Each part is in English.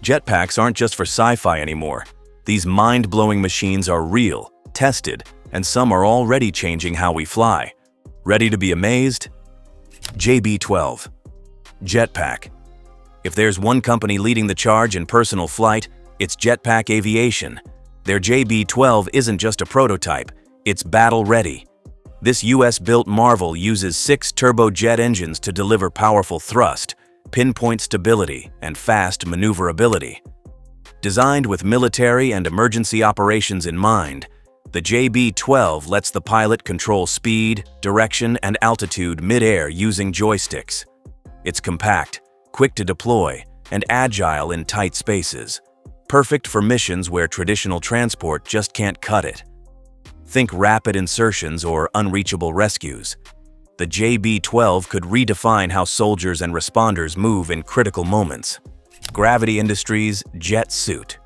Jetpacks aren't just for sci-fi anymore. These mind-blowing machines are real, tested, and some are already changing how we fly. Ready to be amazed? JB-12. Jetpack. If there's one company leading the charge in personal flight, it's Jetpack Aviation. Their JB-12 isn't just a prototype, it's battle-ready. This US-built marvel uses 6 turbojet engines to deliver powerful thrust, pinpoint stability, and fast maneuverability. Designed with military and emergency operations in mind, the JB-12 lets the pilot control speed, direction, and altitude mid-air using joysticks. It's compact, quick to deploy, and agile in tight spaces. Perfect for missions where traditional transport just can't cut it. Think rapid insertions or unreachable rescues. The JB-12 could redefine how soldiers and responders move in critical moments. Gravity Industries Jet Suit.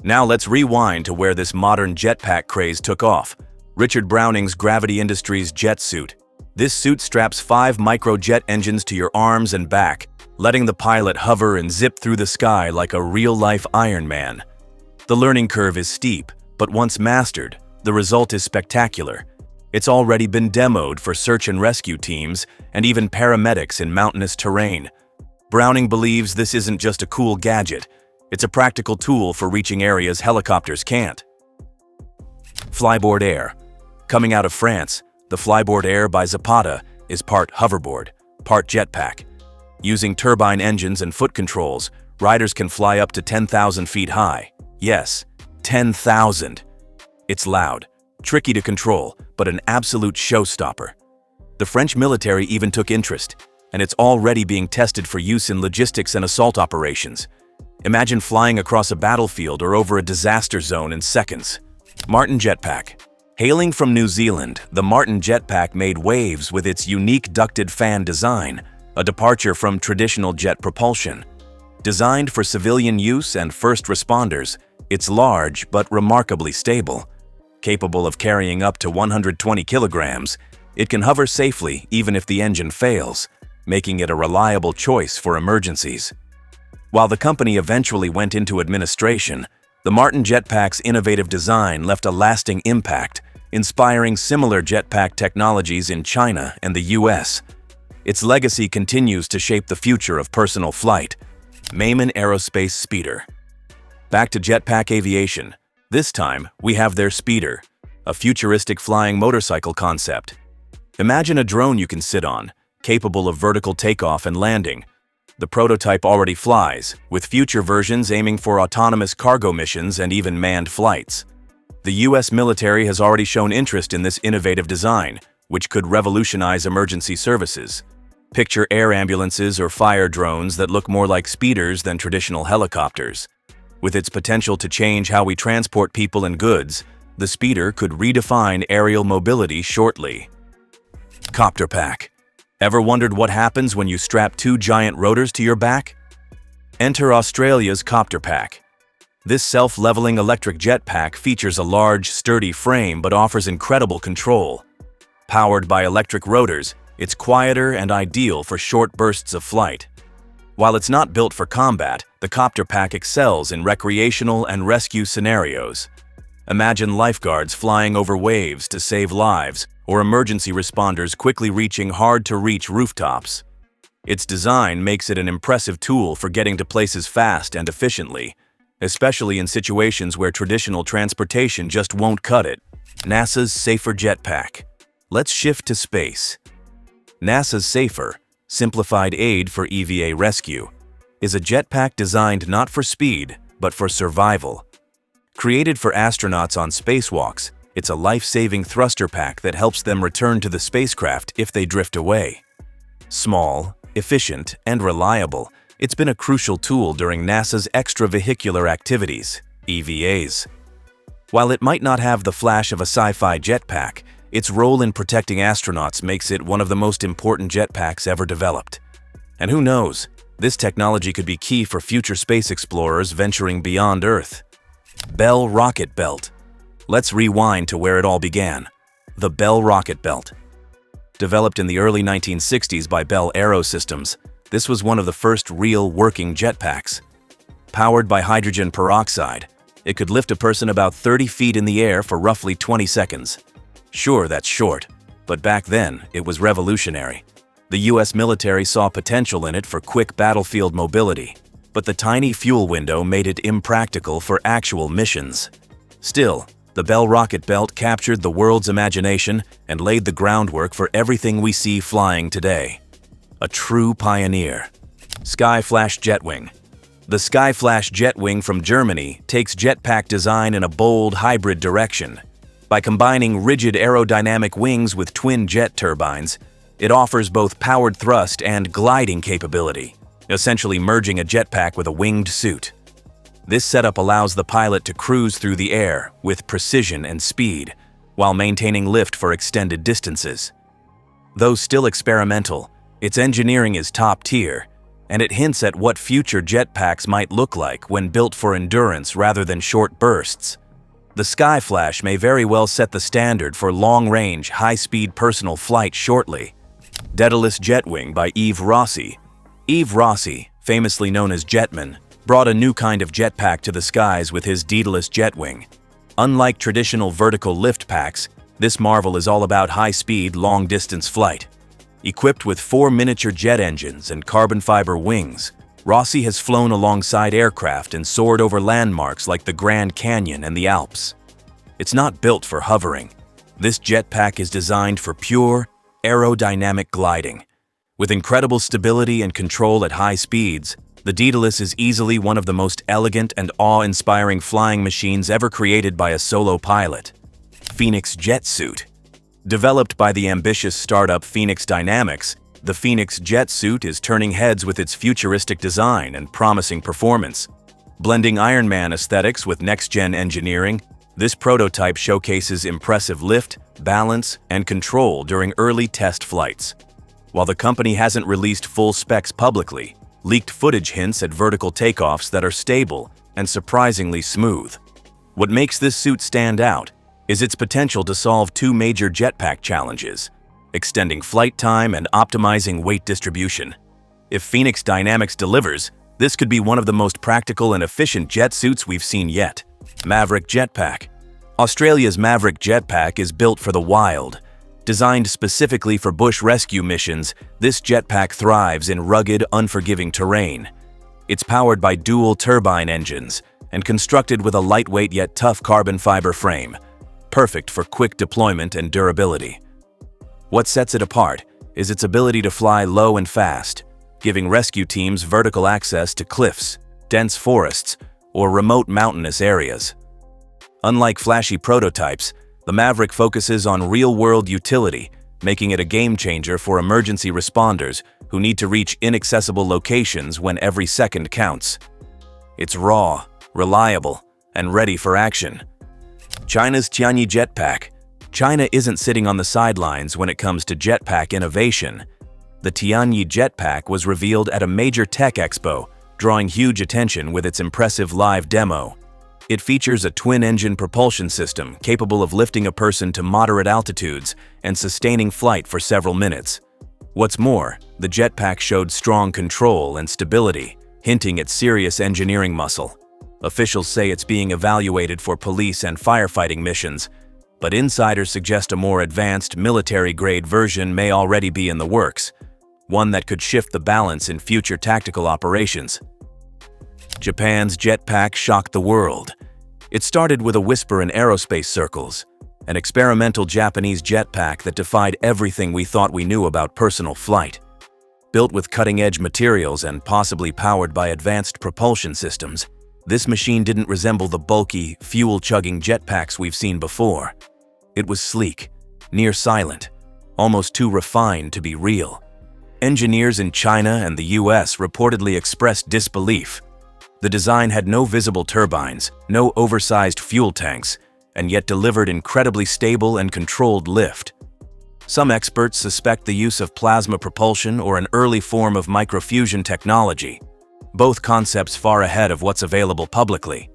Now let's rewind to where this modern jetpack craze took off. Richard Browning's Gravity Industries jet suit. This suit straps 5 microjet engines to your arms and back, letting the pilot hover and zip through the sky like a real-life Iron Man. The learning curve is steep, but once mastered, the result is spectacular. It's already been demoed for search and rescue teams and even paramedics in mountainous terrain. Browning believes this isn't just a cool gadget, it's a practical tool for reaching areas helicopters can't. Flyboard Air. Coming out of France, the Flyboard Air by Zapata is part hoverboard, part jetpack. Using turbine engines and foot controls, riders can fly up to 10,000 feet high. Yes, 10,000. It's loud, tricky to control, but an absolute showstopper. The French military even took interest, and it's already being tested for use in logistics and assault operations. Imagine flying across a battlefield or over a disaster zone in seconds. Martin Jetpack. Hailing from New Zealand, the Martin Jetpack made waves with its unique ducted fan design, a departure from traditional jet propulsion. Designed for civilian use and first responders, it's large but remarkably stable. Capable of carrying up to 120 kilograms, it can hover safely even if the engine fails, making it a reliable choice for emergencies. While the company eventually went into administration, the Martin Jetpack's innovative design left a lasting impact, inspiring similar jetpack technologies in China and the US. Its legacy continues to shape the future of personal flight. Mayman Aerospace Speeder. Back to Jetpack Aviation. This time, we have their Speeder, a futuristic flying motorcycle concept. Imagine a drone you can sit on, capable of vertical takeoff and landing. The prototype already flies, with future versions aiming for autonomous cargo missions and even manned flights. The US military has already shown interest in this innovative design, which could revolutionize emergency services. Picture air ambulances or fire drones that look more like speeders than traditional helicopters. With its potential to change how we transport people and goods, the Speeder could redefine aerial mobility shortly. Copter Pack. Ever wondered what happens when you strap 2 giant rotors to your back? Enter Australia's Copter Pack. This self-leveling electric jetpack features a large, sturdy frame but offers incredible control. Powered by electric rotors, it's quieter and ideal for short bursts of flight. While it's not built for combat, the Copter Pack excels in recreational and rescue scenarios. Imagine lifeguards flying over waves to save lives, or emergency responders quickly reaching hard-to-reach rooftops. Its design makes it an impressive tool for getting to places fast and efficiently, especially in situations where traditional transportation just won't cut it. NASA's Safer Jetpack. Let's shift to space. NASA's Safer, Simplified Aid for EVA Rescue, is a jetpack designed not for speed, but for survival. Created for astronauts on spacewalks, it's a life-saving thruster pack that helps them return to the spacecraft if they drift away. Small, efficient, and reliable, it's been a crucial tool during NASA's extravehicular activities, EVAs. While it might not have the flash of a sci-fi jetpack, its role in protecting astronauts makes it one of the most important jetpacks ever developed. And who knows, this technology could be key for future space explorers venturing beyond Earth. Bell Rocket Belt. Let's rewind to where it all began. The Bell Rocket Belt. Developed in the early 1960s by Bell Aerosystems, this was one of the first real working jetpacks. Powered by hydrogen peroxide, it could lift a person about 30 feet in the air for roughly 20 seconds. Sure, that's short, but back then, it was revolutionary. The US military saw potential in it for quick battlefield mobility, but the tiny fuel window made it impractical for actual missions. Still, the Bell rocket belt captured the world's imagination and laid the groundwork for everything we see flying today. A true pioneer. Skyflash Jetwing. The Skyflash Jetwing from Germany takes jetpack design in a bold hybrid direction. By combining rigid aerodynamic wings with twin jet turbines, it offers both powered thrust and gliding capability, essentially merging a jetpack with a winged suit. This setup allows the pilot to cruise through the air with precision and speed, while maintaining lift for extended distances. Though still experimental, its engineering is top tier, and it hints at what future jetpacks might look like when built for endurance rather than short bursts. The Skyflash may very well set the standard for long-range, high-speed personal flight shortly. Daedalus Jetwing by Yves Rossi. Yves Rossi, famously known as Jetman, brought a new kind of jetpack to the skies with his Daedalus Jetwing. Unlike traditional vertical lift packs, this marvel is all about high-speed, long-distance flight. Equipped with 4 miniature jet engines and carbon fiber wings, Rossi has flown alongside aircraft and soared over landmarks like the Grand Canyon and the Alps. It's not built for hovering. This jetpack is designed for pure, aerodynamic gliding. With incredible stability and control at high speeds, the Daedalus is easily one of the most elegant and awe-inspiring flying machines ever created by a solo pilot. Phoenix Jet Suit. Developed by the ambitious startup Phoenix Dynamics, the Phoenix Jet Suit is turning heads with its futuristic design and promising performance. Blending Iron Man aesthetics with next-gen engineering, this prototype showcases impressive lift, balance, and control during early test flights. While the company hasn't released full specs publicly, leaked footage hints at vertical takeoffs that are stable and surprisingly smooth. What makes this suit stand out is its potential to solve 2 major jetpack challenges: extending flight time and optimizing weight distribution. If Phoenix Dynamics delivers, this could be one of the most practical and efficient jet suits we've seen yet. Maverick Jetpack. Australia's Maverick Jetpack is built for the wild. Designed specifically for bush rescue missions, this jetpack thrives in rugged, unforgiving terrain. It's powered by dual turbine engines and constructed with a lightweight yet tough carbon fiber frame, perfect for quick deployment and durability. What sets it apart is its ability to fly low and fast, giving rescue teams vertical access to cliffs, dense forests, or remote mountainous areas. Unlike flashy prototypes, the Maverick focuses on real-world utility, making it a game-changer for emergency responders who need to reach inaccessible locations when every second counts. It's raw, reliable, and ready for action. China's Tianyi Jetpack. China isn't sitting on the sidelines when it comes to jetpack innovation. The Tianyi Jetpack was revealed at a major tech expo, drawing huge attention with its impressive live demo. It features a twin-engine propulsion system capable of lifting a person to moderate altitudes and sustaining flight for several minutes. What's more, the jetpack showed strong control and stability, hinting at serious engineering muscle. Officials say it's being evaluated for police and firefighting missions, but insiders suggest a more advanced military-grade version may already be in the works, one that could shift the balance in future tactical operations. Japan's Jetpack shocked the world. It started with a whisper in aerospace circles, an experimental Japanese jetpack that defied everything we thought we knew about personal flight. Built with cutting-edge materials and possibly powered by advanced propulsion systems, this machine didn't resemble the bulky, fuel-chugging jetpacks we've seen before. It was sleek, near silent, almost too refined to be real. Engineers in China and the US reportedly expressed disbelief. The design had no visible turbines, no oversized fuel tanks, and yet delivered incredibly stable and controlled lift. Some experts suspect the use of plasma propulsion or an early form of microfusion technology, both concepts far ahead of what's available publicly.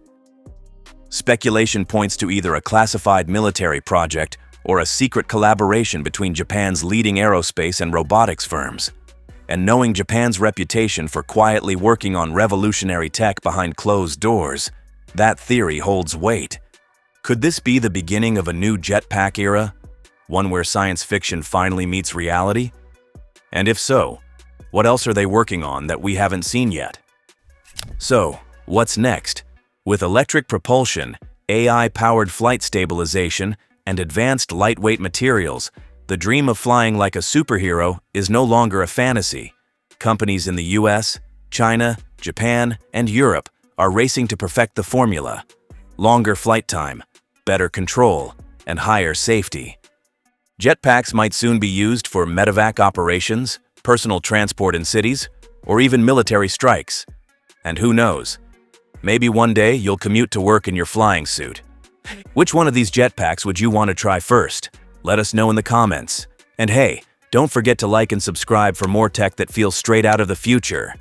Speculation points to either a classified military project or a secret collaboration between Japan's leading aerospace and robotics firms. And knowing Japan's reputation for quietly working on revolutionary tech behind closed doors, that theory holds weight. Could this be the beginning of a new jetpack era? One where science fiction finally meets reality? And if so, what else are they working on that we haven't seen yet? So, what's next? With electric propulsion, AI-powered flight stabilization, and advanced lightweight materials, the dream of flying like a superhero is no longer a fantasy. Companies in the US, China, Japan, and Europe are racing to perfect the formula: longer flight time, better control, and higher safety. Jetpacks might soon be used for medevac operations, personal transport in cities, or even military strikes. And who knows? Maybe one day you'll commute to work in your flying suit. Which one of these jetpacks would you want to try first? Let us know in the comments. And hey, don't forget to like and subscribe for more tech that feels straight out of the future.